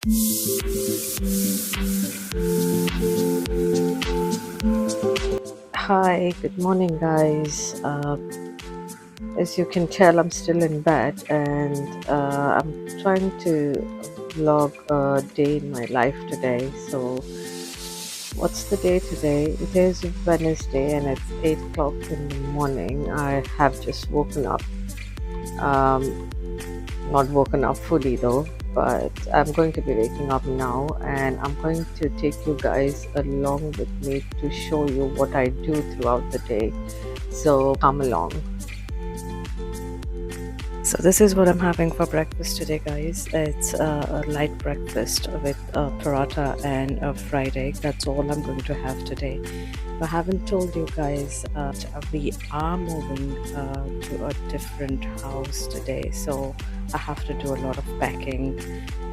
Hi, good morning, guys. As you can tell, I'm still in bed and I'm trying to vlog a day in my life today. So, what's the day today? It is Wednesday and it's 8 o'clock in the morning. I have just woken up. Um, Not woken up fully though, but I'm going to be waking up now and I'm going to take you guys along with me to show you what I do throughout the day. So come along. So this is what I'm having for breakfast today, guys. It's a light breakfast with a paratha and a fried egg. That's all I'm going to have today. I haven't told you guys, we are moving to a different house today, so I have to do a lot of packing.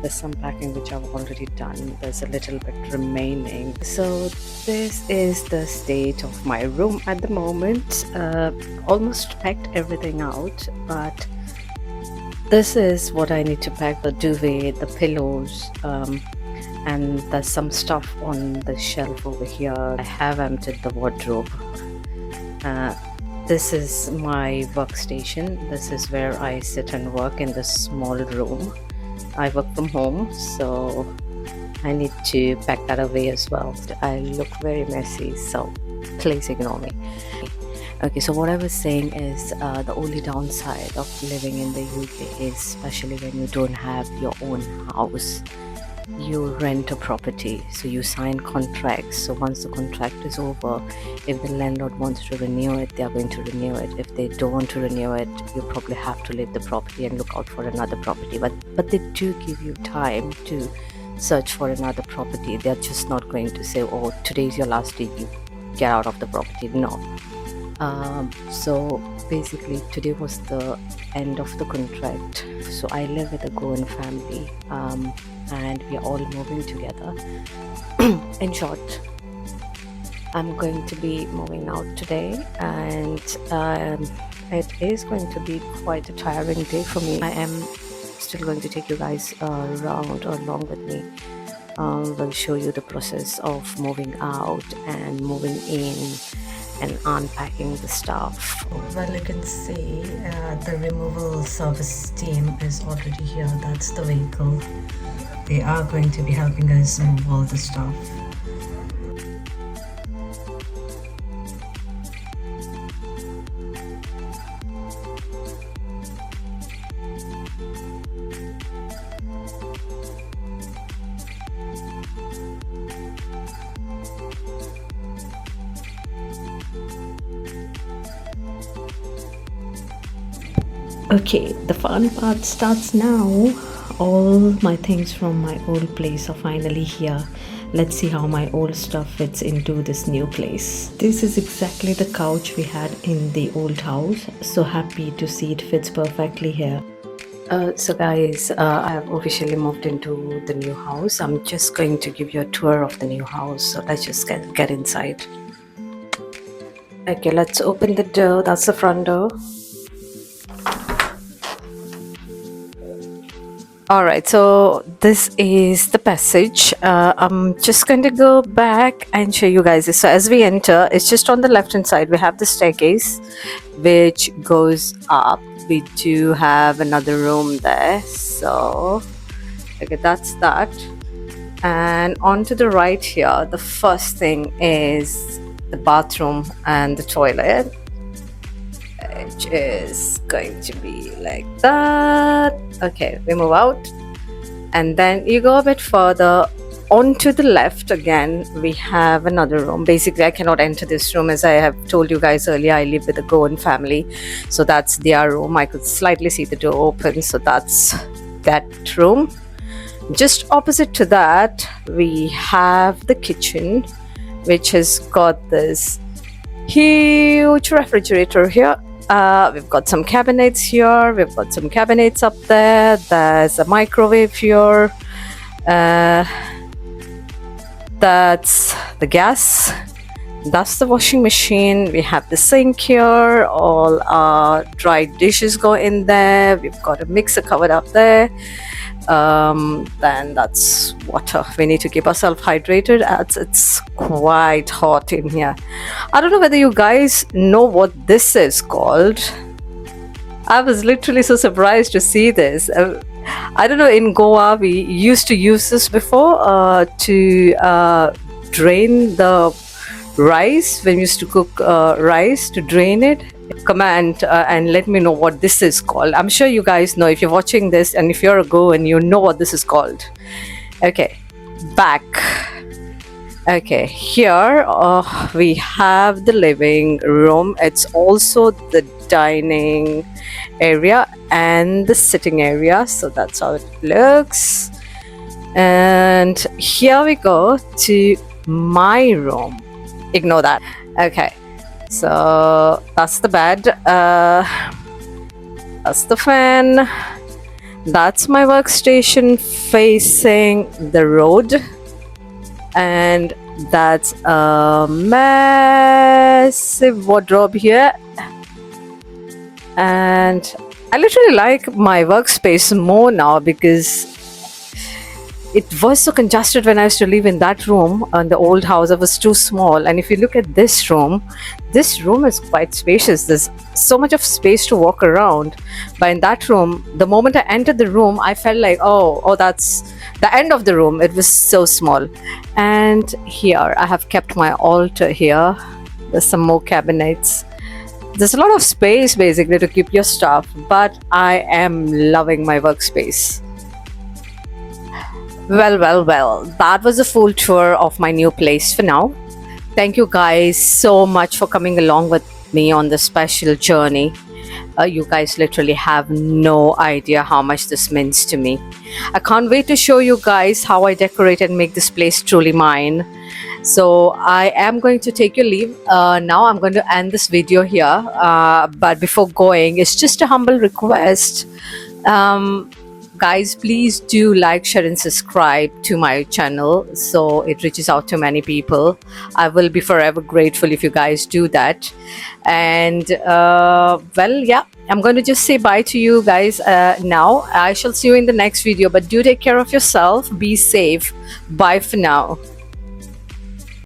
There's some packing which I've already done. There's a little bit remaining. So this is the state of my room at the moment. Almost packed everything out, but this is what I need to pack: the duvet, the pillows, and there's some stuff on the shelf over here. I have emptied the wardrobe. This is my workstation. This is where I sit and work in this small room. I work from home, so I need to pack that away as well. I look very messy, so please ignore me. Okay, so what I was saying is the only downside of living in the UK is, especially when you don't have your own house, you rent a property, so you sign contracts. So once the contract is over, if the landlord wants to renew it, they are going to renew it. If they don't want to renew it, you probably have to leave the property and look out for another property. But they do give you time to search for another property. They're just not going to say, oh, today's your last day, you get out of the property. No. So basically today was the end of the contract. So I live with a Goan family, and we are all moving together. In short, I'm going to be moving out today, and it is going to be quite a tiring day for me. I am still going to take you guys around along with me. We'll show you the process of moving out and moving in and unpacking the stuff. Well, you can see the removal service team is already here. That's the vehicle. They are going to be helping us move all the stuff. Okay, the fun part starts now. All my things from my old place are finally here. Let's see how my old stuff fits into this new place. This is exactly the couch we had in the old house. So happy to see it fits perfectly here. So guys, I have officially moved into the new house. I'm just going to give you a tour of the new house. So let's just get inside. Okay, let's open the door. That's the front door. Alright, so this is the passage. I'm just going to go back and show you guys this. So as we enter, it's just on the left hand side, we have the staircase which goes up. We do have another room there. So, okay, that's that. And on to the right here, the first thing is the bathroom and the toilet, which is going to be like that. Okay, we move out, and then you go a bit further on to the left. Again, we have another room. Basically, I cannot enter this room, as I have told you guys earlier. I live with a Goan family, so that's their room. I could slightly see the door open, so that's that room. Just opposite to that, we have the kitchen, which has got this huge refrigerator here. We've got some cabinets here. We've got some cabinets up there. There's a microwave here. That's the gas. That's the washing machine. We have the sink here. All our dried dishes go in there. We've got a mixer covered up there. then that's water. We need to keep ourselves hydrated as it's quite hot in here. I don't know whether you guys know what this is called. I was literally so surprised to see this. I don't know, in Goa we used to use this before to drain the rice. When we used to cook rice, to drain it. Comment and let me know what this is called. I'm sure you guys know if you're watching this, and if you're a Goan, you know what this is called. Okay, back. Okay, here we have the living room. It's also the dining area and the sitting area, so that's how it looks. And here we go to my room. Ignore that. Okay, so that's the bed, that's the fan, that's my workstation facing the road, and that's a massive wardrobe here. And I literally like my workspace more now because it was so congested when I used to live in that room. In the old house, it was too small. And if you look at this room is quite spacious. There's so much of space to walk around. But in that room, the moment I entered the room, I felt like, oh, that's the end of the room. It was so small. And here, I have kept my altar here. There's some more cabinets. There's a lot of space basically to keep your stuff, but I am loving my workspace. Well, that was a full tour of my new place for now. Thank you guys so much for coming along with me on this special journey. You guys literally have no idea how much this means to me. I can't wait to show you guys how I decorate and make this place truly mine. So I am going to take your leave. Now I'm going to end this video here. But before going, it's just a humble request. Guys, please do like, share and subscribe to my channel so it reaches out to many people. I will be forever grateful if you guys do that. And well, yeah, I'm going to just say bye to you guys now. I shall see you in the next video, but do take care of yourself. Be safe. Bye for now.